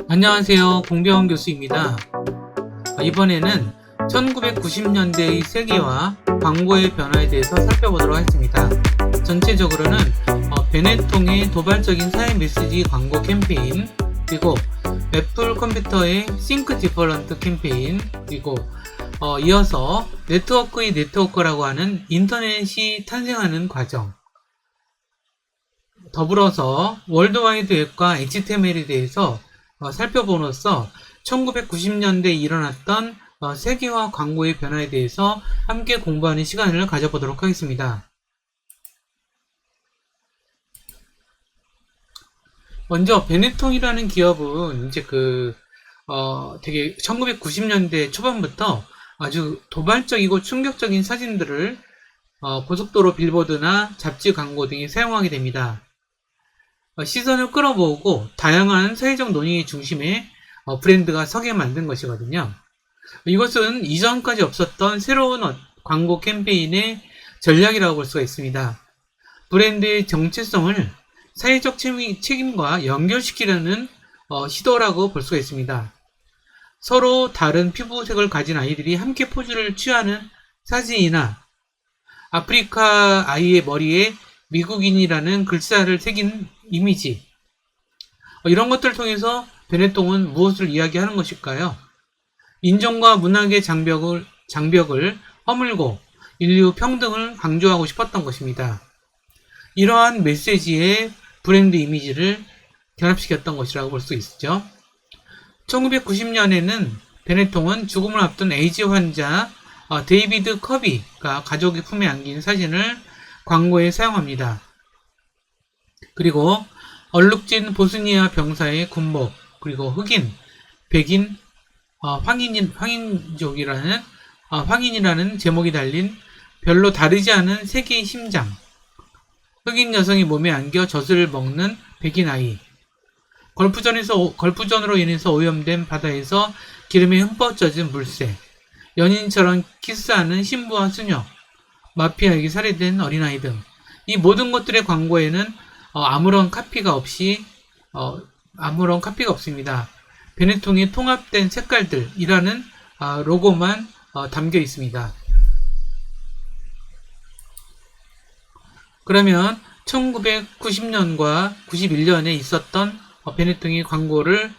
안녕하세요. 공병원 교수입니다. 이번에는 1990년대의 세계화, 광고의 변화에 대해서 살펴보도록 하겠습니다. 전체적으로는 베네통의 도발적인 사회 메시지 광고 캠페인, 그리고 애플 컴퓨터의 Think Different 캠페인, 그리고 이어서 네트워크의 네트워크라고 하는 인터넷이 탄생하는 과정, 더불어서 월드와이드 웹과 HTML에 대해서 살펴봄으로써 1990년대에 일어났던 세계화 광고의 변화에 대해서 함께 공부하는 시간을 가져보도록 하겠습니다. 먼저 베네통이라는 기업은 이제 되게 1990년대 초반부터 아주 도발적이고 충격적인 사진들을 고속도로 빌보드나 잡지 광고 등에 사용하게 됩니다. 시선을 끌어모으고 다양한 사회적 논의의 중심에 브랜드가 서게 만든 것이거든요. 이것은 이전까지 없었던 새로운 광고 캠페인의 전략이라고 볼 수가 있습니다. 브랜드의 정체성을 사회적 책임과 연결시키려는 시도라고 볼 수가 있습니다. 서로 다른 피부색을 가진 아이들이 함께 포즈를 취하는 사진이나 아프리카 아이의 머리에 미국인이라는 글자를 새긴 이미지, 이런 것들을 통해서 베네통은 무엇을 이야기하는 것일까요? 인종과 문학의 장벽을 허물고 인류 평등을 강조하고 싶었던 것입니다. 이러한 메시지에 브랜드 이미지를 결합시켰던 것이라고 볼 수 있죠. 1990년에는 베네통은 죽음을 앞둔 에이즈 환자 데이비드 커비가 가족의 품에 안긴 사진을 광고에 사용합니다. 그리고 얼룩진 보스니아 병사의 군복, 그리고 흑인, 백인, 황인이라는 제목이 달린 별로 다르지 않은 세 개의 심장, 흑인 여성이 몸에 안겨 젖을 먹는 백인 아이, 걸프전으로 인해서 오염된 바다에서 기름에 흠뻑 젖은 물새, 연인처럼 키스하는 신부와 수녀, 마피아에게 살해된 어린아이 등 이 모든 것들의 광고에는 아무런 카피가 없습니다. 베네통의 통합된 색깔들이라는 로고만 담겨 있습니다. 그러면 1990년과 91년에 있었던 베네통의 광고를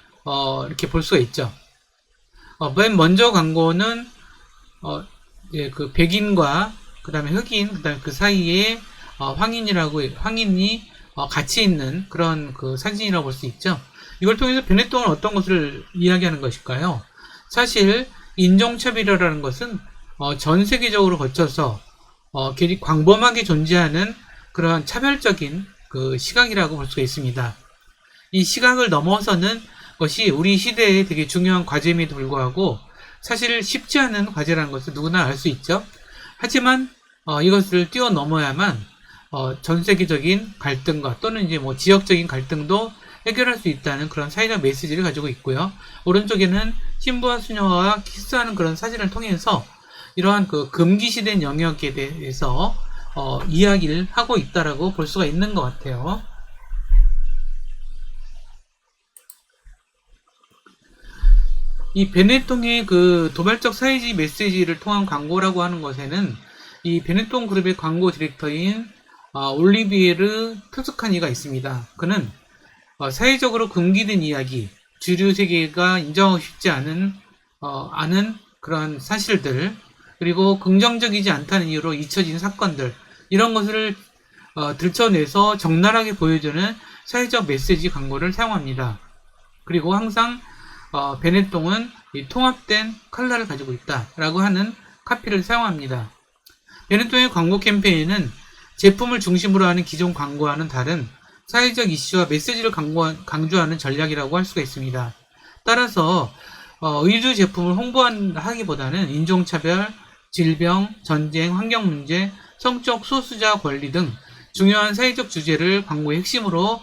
이렇게 볼 수가 있죠. 맨 먼저 광고는 그 백인과 그 다음에 흑인, 그 다음에 그 사이에 황인이 같이 있는 그런 그 사진이라고 볼 수 있죠. 이걸 통해서 베네통은 어떤 것을 이야기하는 것일까요? 사실 인종차별이라는 것은 전 세계적으로 거쳐서 광범하게 존재하는 그러한 차별적인 그 시각이라고 볼 수가 있습니다. 이 시각을 넘어서는 것이 우리 시대에 되게 중요한 과제임에도 불구하고 사실 쉽지 않은 과제라는 것을 누구나 알 수 있죠. 하지만 이것을 뛰어넘어야만 전 세계적인 갈등과 또는 이제 지역적인 갈등도 해결할 수 있다는 그런 사회적 메시지를 가지고 있고요. 오른쪽에는 신부와 수녀와 키스하는 그런 사진을 통해서 이러한 그 금기시된 영역에 대해서 이야기를 하고 있다라고 볼 수가 있는 것 같아요. 이 베네통의 그 도발적 사회주의 메시지를 통한 광고라고 하는 것에는 이 베네통 그룹의 광고 디렉터인 올리비에르 토스카니가 있습니다. 그는 사회적으로 금기된 이야기, 주류 세계가 인정하고 싶지 않은 그런 사실들, 그리고 긍정적이지 않다는 이유로 잊혀진 사건들, 이런 것을 들춰내서 적나라하게 보여주는 사회적 메시지 광고를 사용합니다. 그리고 항상 베네통은 이 통합된 컬러를 가지고 있다라고 하는 카피를 사용합니다. 베네통의 광고 캠페인은 제품을 중심으로 하는 기존 광고와는 다른 사회적 이슈와 메시지를 강조하는 전략이라고 할 수가 있습니다. 따라서 의류 제품을 홍보하기보다는 인종차별, 질병, 전쟁, 환경 문제, 성적 소수자 권리 등 중요한 사회적 주제를 광고의 핵심으로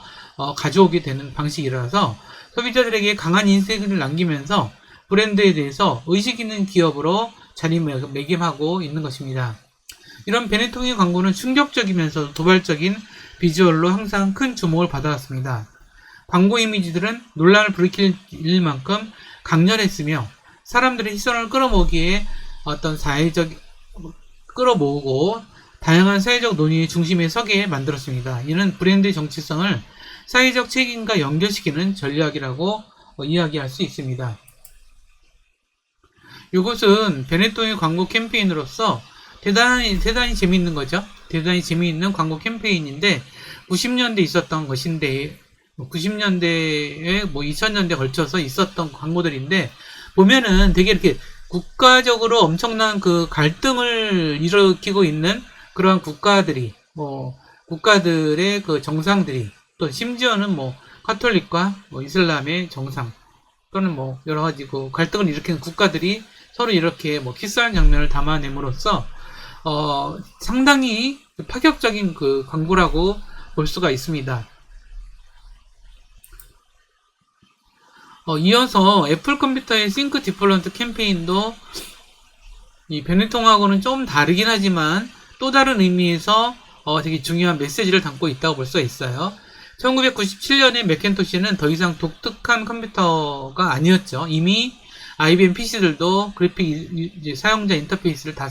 가져오게 되는 방식이라서 소비자들에게 강한 인식을 남기면서 브랜드에 대해서 의식 있는 기업으로 자리매김하고 있는 것입니다. 이런 베네통의 광고는 충격적이면서 도발적인 비주얼로 항상 큰 주목을 받아왔습니다. 광고 이미지들은 논란을 불러일으킬 만큼 강렬했으며 사람들의 시선을 끌어모으기에 어떤 끌어모으고 다양한 사회적 논의의 중심에 서게 만들었습니다. 이는 브랜드의 정체성을 사회적 책임과 연결시키는 전략이라고 이야기할 수 있습니다. 이것은 베네통의 광고 캠페인으로서 대단히 재미있는 거죠. 대단히 재미있는 광고 캠페인인데 90년대 있었던 것인데 90년대에 2000년대 걸쳐서 있었던 광고들인데 보면은 되게 이렇게 국가적으로 엄청난 그 갈등을 일으키고 있는 그러한 국가들의 그 정상들이 또 심지어는 카톨릭과 이슬람의 정상 또는 여러 가지 그 갈등을 일으키는 국가들이 서로 이렇게 키스하는 장면을 담아냄으로써 상당히 파격적인 그 광고라고 볼 수가 있습니다. 이어서 애플 컴퓨터의 싱크 디플런트 캠페인도 이 베네통하고는 좀 다르긴 하지만 또 다른 의미에서 되게 중요한 메시지를 담고 있다고 볼 수가 있어요. 1997년에 맥킨토시는 더 이상 독특한 컴퓨터가 아니었죠. 이미 IBM PC들도 그래픽 사용자 인터페이스를 다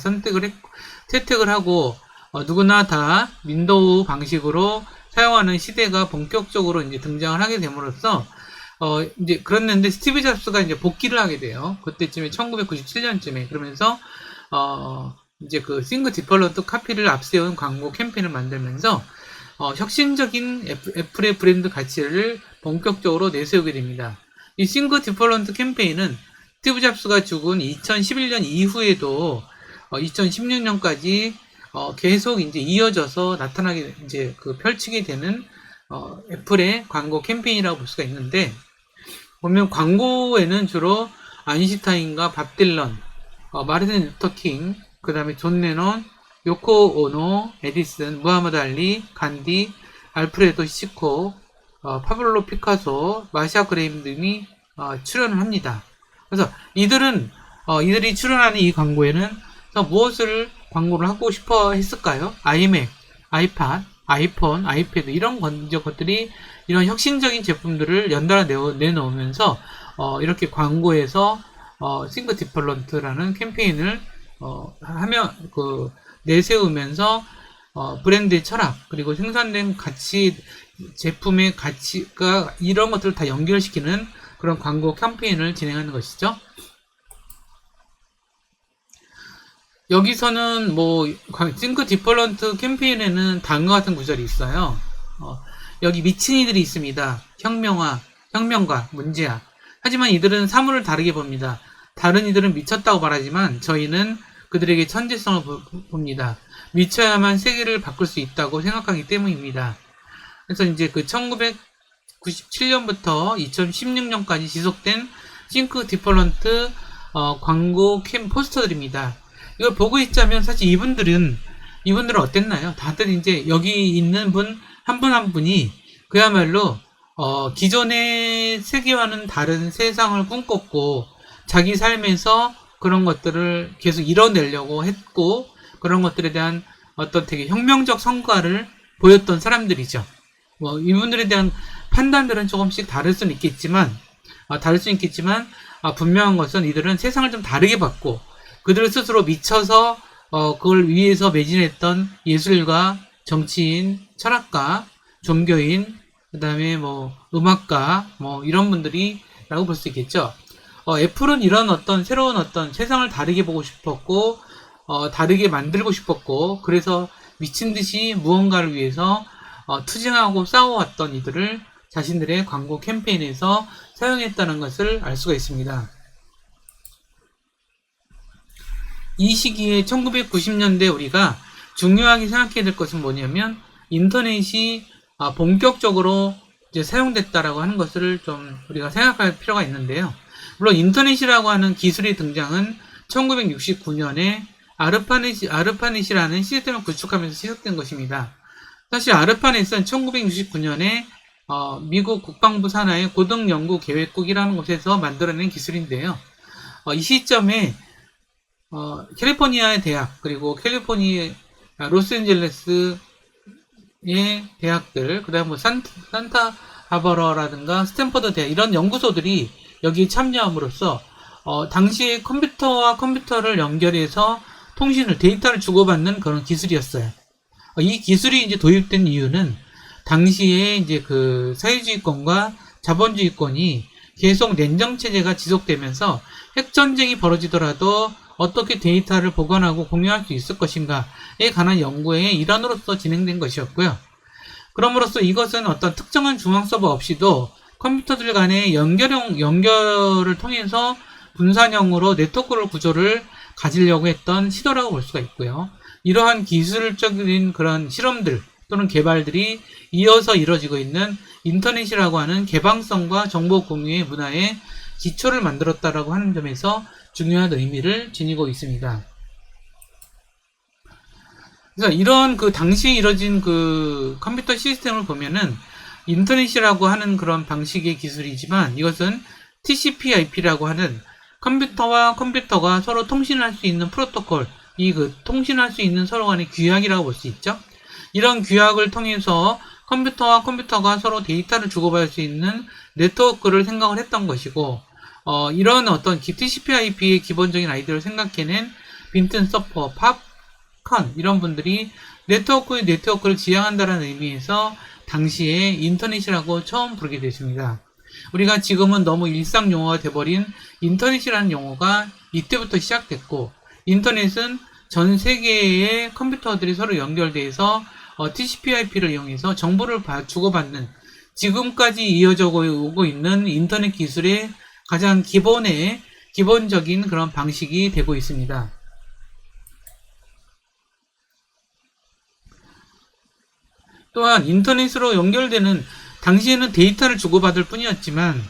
채택을 하고 누구나 다 윈도우 방식으로 사용하는 시대가 본격적으로 이제 등장을 하게 됨으로써 이제 그랬는데 스티브 잡스가 이제 복귀를 하게 돼요. 그때쯤에 1997년쯤에 그러면서 이제 그 싱크 디플런트 카피를 앞세운 광고 캠페인을 만들면서 혁신적인 애플의 브랜드 가치를 본격적으로 내세우게 됩니다. 이 싱크 디플런트 캠페인은 스티브 잡스가 죽은 2011년 이후에도 2016년까지 계속 이제 이어져서 나타나게 이제 펼치게 되는 애플의 광고 캠페인이라고 볼 수가 있는데 보면 광고에는 주로 아인슈타인과 밥 딜런, 마르틴 루터 킹, 그 다음에 존 레논, 요코 오노, 에디슨, 무하마드 알리, 간디, 알프레도 히치콕, 파블로 피카소, 마샤 그레임 등이 출연을 합니다. 그래서 이들이 출연하는 이 광고에는 무엇을 광고를 하고 싶어 했을까요? 아이맥, 아이팟, 아이폰, 아이패드 이런 것들이 이런 혁신적인 제품들을 연달아 내놓으면서 이렇게 광고에서 싱크 디플런트라는 캠페인을 내세우면서 브랜드의 철학 그리고 생산된 가치 제품의 가치가 이런 것들을 다 연결시키는 그런 광고 캠페인을 진행하는 것이죠. 여기서는 싱크 디플런트 캠페인에는 다음과 같은 구절이 있어요. 여기 미친 이들이 있습니다. 혁명가, 문제야. 하지만 이들은 사물을 다르게 봅니다. 다른 이들은 미쳤다고 말하지만 저희는 그들에게 천재성을 봅니다. 미쳐야만 세계를 바꿀 수 있다고 생각하기 때문입니다. 그래서 이제 1997년부터 2016년까지 지속된 싱크 디플런트 광고 포스터들입니다. 이걸 보고 있자면 사실 이분들은 어땠나요? 다들 이제 여기 있는 분 한 분이 그야말로 기존의 세계와는 다른 세상을 꿈꿨고 자기 삶에서 그런 것들을 계속 이뤄내려고 했고 그런 것들에 대한 어떤 되게 혁명적 성과를 보였던 사람들이죠. 이분들에 대한 판단들은 조금씩 다를 수는 있겠지만 분명한 것은 이들은 세상을 좀 다르게 봤고 그들 스스로 미쳐서 그걸 위해서 매진했던 예술가, 정치인, 철학가, 종교인, 그 다음에 음악가, 이런 분들이라고 볼 수 있겠죠. 애플은 이런 새로운 세상을 다르게 보고 싶었고, 다르게 만들고 싶었고, 그래서 미친 듯이 무언가를 위해서 투쟁하고 싸워왔던 이들을 자신들의 광고 캠페인에서 사용했다는 것을 알 수가 있습니다. 이 시기에 1990년대 우리가 중요하게 생각해야 될 것은 뭐냐면 인터넷이 본격적으로 이제 사용됐다라고 하는 것을 좀 우리가 생각할 필요가 있는데요. 물론 인터넷이라고 하는 기술의 등장은 1969년에 아르파넷이라는 시스템을 구축하면서 시작된 것입니다. 사실 아르파넷은 1969년에 미국 국방부 산하의 고등연구계획국이라는 곳에서 만들어낸 기술인데요. 이 시점에 캘리포니아의 대학 그리고 캘리포니아 로스앤젤레스의 대학들 그다음 산타 하버러라든가 스탠퍼드 대학 이런 연구소들이 여기에 참여함으로써 당시에 컴퓨터와 컴퓨터를 연결해서 데이터를 주고받는 그런 기술이었어요. 이 기술이 이제 도입된 이유는 당시에 이제 그 사회주의권과 자본주의권이 계속 냉정체제가 지속되면서 핵전쟁이 벌어지더라도 어떻게 데이터를 보관하고 공유할 수 있을 것인가에 관한 연구의 일환으로서 진행된 것이었고요. 그럼으로써 이것은 어떤 특정한 중앙 서버 없이도 컴퓨터들 간의 연결을 통해서 분산형으로 네트워크 구조를 가지려고 했던 시도라고 볼 수가 있고요. 이러한 기술적인 그런 실험들 또는 개발들이 이어서 이뤄지고 있는 인터넷이라고 하는 개방성과 정보 공유의 문화의 기초를 만들었다라고 하는 점에서 중요한 의미를 지니고 있습니다. 그래서 이런 그 당시에 이뤄진 그 컴퓨터 시스템을 보면은 인터넷이라고 하는 그런 방식의 기술이지만 이것은 TCP/IP라고 하는 컴퓨터와 컴퓨터가 서로 통신할 수 있는 프로토콜, 통신할 수 있는 서로 간의 규약이라고 볼 수 있죠. 이런 규약을 통해서 컴퓨터와 컴퓨터가 서로 데이터를 주고받을 수 있는 네트워크를 생각을 했던 것이고, 이런 어떤 TCP/IP의 기본적인 아이디어를 생각해낸 빈튼 서퍼, 팝컨 이런 분들이 네트워크를 지향한다는 의미에서 당시에 인터넷이라고 처음 부르게 됐습니다. 우리가 지금은 너무 일상 용어가 돼버린 인터넷이라는 용어가 이때부터 시작됐고, 인터넷은 전 세계의 컴퓨터들이 서로 연결돼서 TCP/IP를 이용해서 정보를 주고받는 지금까지 이어져 오고 있는 인터넷 기술의 가장 기본적인 그런 방식이 되고 있습니다. 또한 인터넷으로 연결되는 당시에는 데이터를 주고받을 뿐이었지만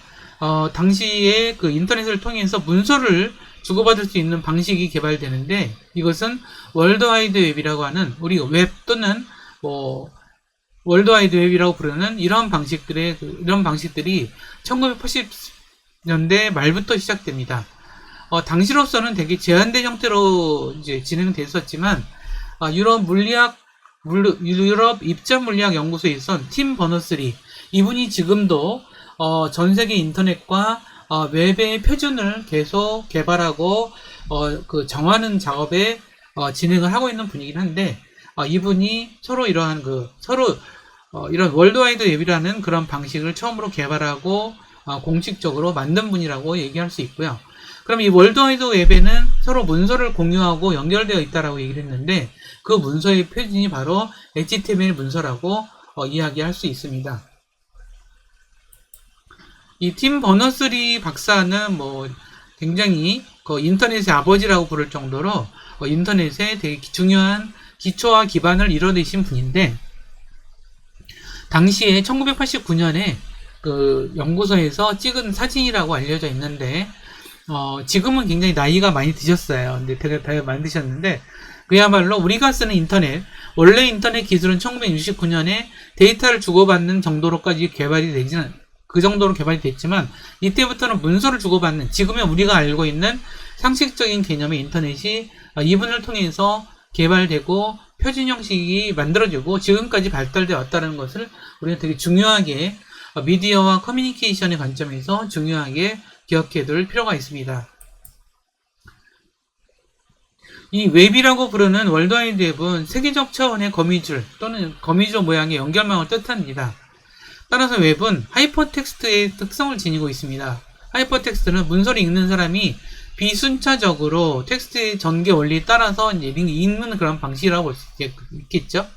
당시에 그 인터넷을 통해서 문서를 주고받을 수 있는 방식이 개발되는데 이것은 월드와이드 웹이라고 하는 우리 웹 또는 월드와이드 웹이라고 부르는 이런 방식들이 1980년대 말부터 시작됩니다. 당시로서는 되게 제한된 형태로 이제 진행됐었지만 유럽 입자물리학 연구소에 있던 팀 버너스리 이분이 지금도 전 세계 인터넷과 웹의 표준을 계속 개발하고 정하는 작업에 진행을 하고 있는 분이긴 한데 이분이 서로 이런 월드와이드 웹이라는 그런 방식을 처음으로 개발하고 공식적으로 만든 분이라고 얘기할 수 있고요. 그럼 이 월드와이드 웹에는 서로 문서를 공유하고 연결되어 있다라고 얘기를 했는데 그 문서의 표준이 바로 HTML 문서라고 이야기할 수 있습니다. 이 팀 버너스리 박사는 굉장히 인터넷의 아버지라고 부를 정도로 인터넷에 되게 중요한 기초와 기반을 이뤄내신 분인데 당시에 1989년에 그 연구소에서 찍은 사진이라고 알려져 있는데 지금은 굉장히 나이가 많이 드셨어요. 근데 되게 많이 드셨는데 그야말로 우리가 쓰는 원래 인터넷 기술은 1969년에 데이터를 주고받는 정도로까지 그 정도로 개발이 됐지만 이때부터는 문서를 주고받는 지금의 우리가 알고 있는 상식적인 개념의 인터넷이 이분을 통해서 개발되고 표준 형식이 만들어지고 지금까지 발달되어 왔다는 것을 우리가 되게 중요하게 미디어와 커뮤니케이션의 관점에서 중요하게 기억해둘 필요가 있습니다. 이 웹이라고 부르는 월드와이드 웹은 세계적 차원의 거미줄 또는 거미줄 모양의 연결망을 뜻합니다. 따라서 웹은 하이퍼텍스트의 특성을 지니고 있습니다. 하이퍼텍스트는 문서를 읽는 사람이 비순차적으로 텍스트의 전개 원리에 따라서 이제 읽는 그런 방식이라고 볼 수 있겠죠.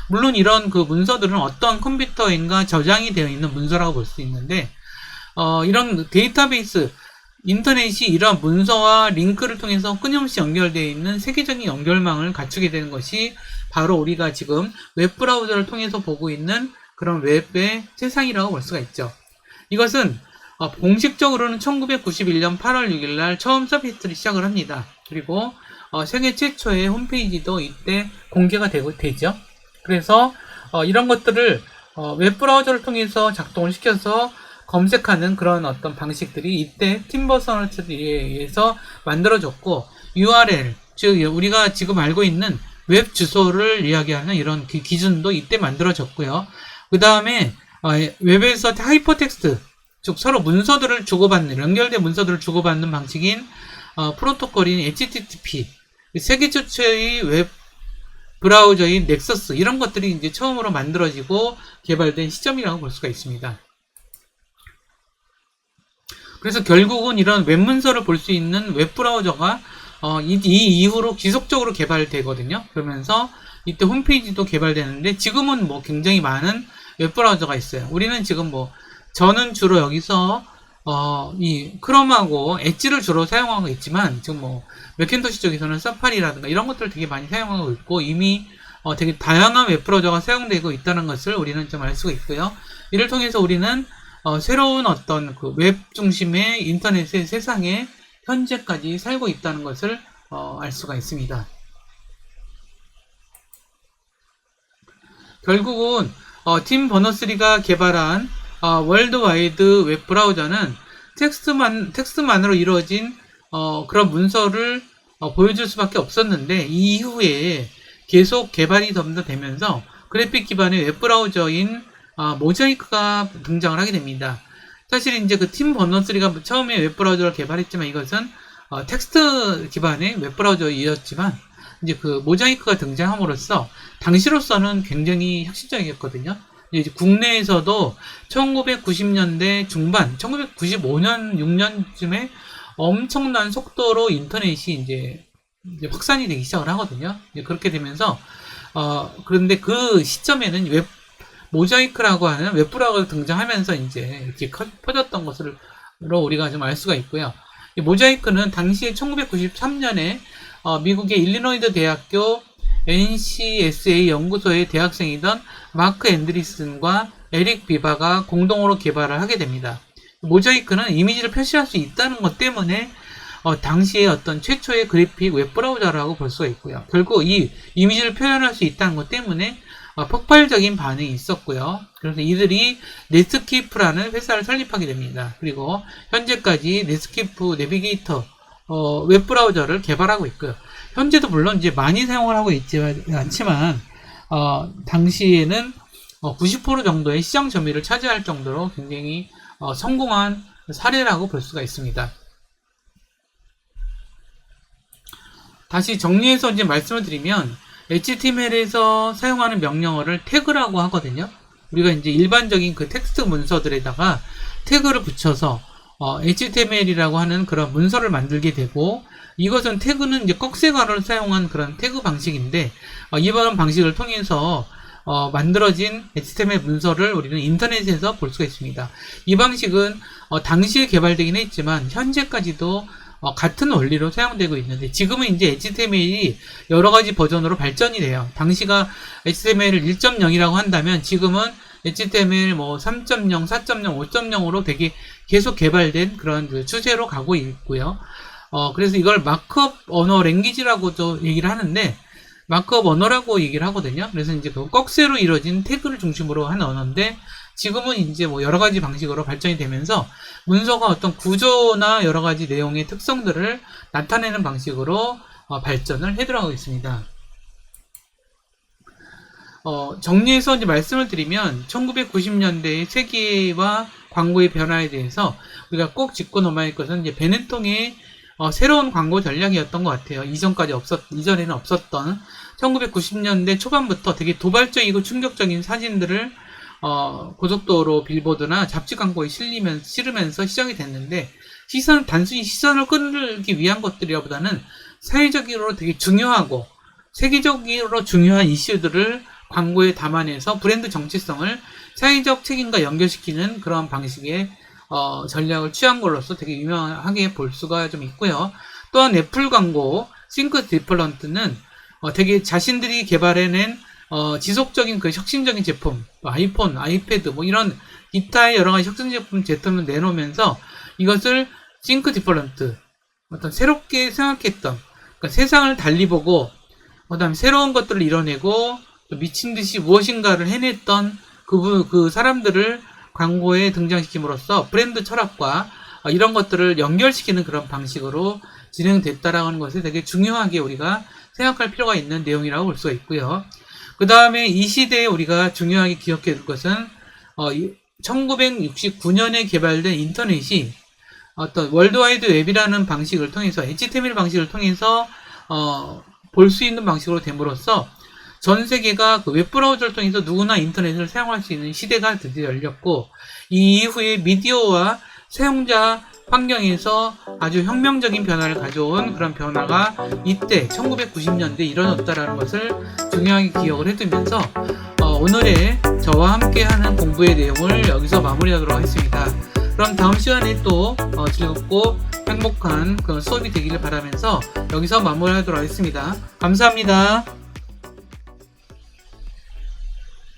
물론 이런 그 문서들은 어떤 컴퓨터인가 저장이 되어 있는 문서라고 볼 수 있는데 이런 데이터베이스 인터넷이 이런 문서와 링크를 통해서 끊임없이 연결되어 있는 세계적인 연결망을 갖추게 되는 것이 바로 우리가 지금 웹브라우저를 통해서 보고 있는 그런 웹의 세상이라고 볼 수가 있죠. 이것은 공식적으로는 1991년 8월 6일 날 처음 서비스를 시작을 합니다. 그리고 세계 최초의 홈페이지도 이때 공개가 되죠. 그래서 이런 것들을 웹브라우저를 통해서 작동을 시켜서 검색하는 그런 어떤 방식들이 이때 팀버너스리에 의해서 만들어졌고 URL, 즉 우리가 지금 알고 있는 웹 주소를 이야기하는 이런 기준도 이때 만들어졌고요. 그 다음에 웹에서 하이퍼텍스트, 즉 서로 문서들을 주고받는, 연결된 문서들을 주고받는 방식인 프로토콜인 HTTP, 세계 최초의 웹 브라우저인 넥서스, 이런 것들이 이제 처음으로 만들어지고 개발된 시점이라고 볼 수가 있습니다. 그래서 결국은 이런 웹 문서를 볼 수 있는 웹 브라우저가 이 이후로 지속적으로 개발되거든요. 그러면서 이때 홈페이지도 개발되는데, 지금은 뭐 굉장히 많은 웹 브라우저가 있어요. 우리는 지금 저는 주로 여기서 이 크롬하고 엣지를 주로 사용하고 있지만, 지금 맥킨토시 쪽에서는 사파리라든가 이런 것들을 되게 많이 사용하고 있고, 이미 되게 다양한 웹 브라우저가 사용되고 있다는 것을 우리는 좀 알 수가 있고요. 이를 통해서 우리는 새로운 어떤 그 웹 중심의 인터넷의 세상에 현재까지 살고 있다는 것을 알 수가 있습니다. 결국은 팀 버너스리가 개발한 월드와이드 웹 브라우저는 텍스트만으로 이루어진 그런 문서를 보여줄 수밖에 없었는데, 이후에 계속 개발이 더 되면서 그래픽 기반의 웹 브라우저인 모자이크가 등장을 하게 됩니다. 사실 이제 그 팀 버너스리가 처음에 웹 브라우저를 개발했지만, 이것은 텍스트 기반의 웹 브라우저이었지만, 이제 그 모자이크가 등장함으로써 당시로서는 굉장히 혁신적이었거든요. 이제 국내에서도 1990년대 중반, 1995년, 6년쯤에 엄청난 속도로 인터넷이 이제 확산이 되기 시작을 하거든요. 그렇게 되면서, 그런데 그 시점에는 모자이크라고 하는 웹브라우저가 등장하면서 이제 이렇게 퍼졌던 것으로 우리가 좀 알 수가 있고요. 이 모자이크는 당시에 1993년에 미국의 일리노이드 대학교 NCSA 연구소의 대학생이던 마크 앤드리슨과 에릭 비바가 공동으로 개발을 하게 됩니다. 모자이크는 이미지를 표시할 수 있다는 것 때문에 당시에 어떤 최초의 그래픽 웹 브라우저라고 볼 수가 있고요. 결국 이 이미지를 표현할 수 있다는 것 때문에 폭발적인 반응이 있었고요. 그래서 이들이 넷스케이프라는 회사를 설립하게 됩니다. 그리고 현재까지 넷스케이프 내비게이터 웹 브라우저를 개발하고 있고요. 현재도 물론 이제 많이 사용을 하고 있지 않지만, 당시에는 90% 정도의 시장 점유율을 차지할 정도로 굉장히 성공한 사례라고 볼 수가 있습니다. 다시 정리해서 이제 말씀을 드리면, HTML에서 사용하는 명령어를 태그라고 하거든요. 우리가 이제 일반적인 그 텍스트 문서들에다가 태그를 붙여서 HTML이라고 하는 그런 문서를 만들게 되고, 이것은 태그는 이제 꺽쇠가루를 사용한 그런 태그 방식인데, 이번 방식을 통해서 만들어진 HTML 문서를 우리는 인터넷에서 볼 수가 있습니다. 이 방식은 당시에 개발되긴 했지만 현재까지도 같은 원리로 사용되고 있는데, 지금은 이제 HTML이 여러 가지 버전으로 발전이 돼요. 당시가 HTML 1.0이라고 한다면 지금은 HTML 3.0, 4.0, 5.0으로 되게 계속 개발된 그런 그 추세로 가고 있고요. 그래서 이걸 마크업 언어 랭귀지라고도 얘기를 하는데, 마크업 언어라고 얘기를 하거든요. 그래서 이제 그 꺽쇠로 이루어진 태그를 중심으로 한 언어인데, 지금은 이제 여러 가지 방식으로 발전이 되면서 문서가 어떤 구조나 여러 가지 내용의 특성들을 나타내는 방식으로 발전을 해들어가고 있습니다. 정리해서 이제 말씀을 드리면, 1990년대의 세계와 광고의 변화에 대해서 우리가 꼭 짚고 넘어야 할 것은 이제 베네통의 새로운 광고 전략이었던 것 같아요. 이전에는 없었던 1990년대 초반부터 되게 도발적이고 충격적인 사진들을 고속도로 빌보드나 잡지 광고에 실으면서 시작이 됐는데, 단순히 시선을 끌기 위한 것들이라보다는 사회적으로 되게 중요하고 세계적으로 중요한 이슈들을 광고에 담아내서 브랜드 정체성을 사회적 책임과 연결시키는 그런 방식의 전략을 취한 걸로서 되게 유명하게 볼 수가 좀 있고요. 또한 애플 광고 싱크 디플런트는 되게 자신들이 개발해낸 지속적인 그 혁신적인 제품, 아이폰, 아이패드 이런 기타의 여러 가지 혁신 제품을 내놓으면서 이것을 싱크 디플런트, 어떤 새롭게 생각했던, 그러니까 세상을 달리 보고 그다음에 새로운 것들을 이뤄내고 미친 듯이 무엇인가를 해냈던 그 사람들을 광고에 등장시킴으로써 브랜드 철학과 이런 것들을 연결시키는 그런 방식으로 진행됐다라는 것을 되게 중요하게 우리가 생각할 필요가 있는 내용이라고 볼 수가 있고요. 그 다음에 이 시대에 우리가 중요하게 기억해 둘 것은 1969년에 개발된 인터넷이 어떤 월드와이드 웹이라는 방식을 통해서 HTML 방식을 통해서 볼 수 있는 방식으로 됨으로써 전 세계가 그 웹브라우저를 통해서 누구나 인터넷을 사용할 수 있는 시대가 드디어 열렸고, 이 이후에 미디어와 사용자 환경에서 아주 혁명적인 변화를 가져온 그런 변화가 이때 1990년대에 이뤄졌다라는 것을 중요하게 기억을 해두면서 오늘의 저와 함께하는 공부의 내용을 여기서 마무리하도록 하겠습니다. 그럼 다음 시간에 또 즐겁고 행복한 그런 수업이 되기를 바라면서 여기서 마무리하도록 하겠습니다. 감사합니다.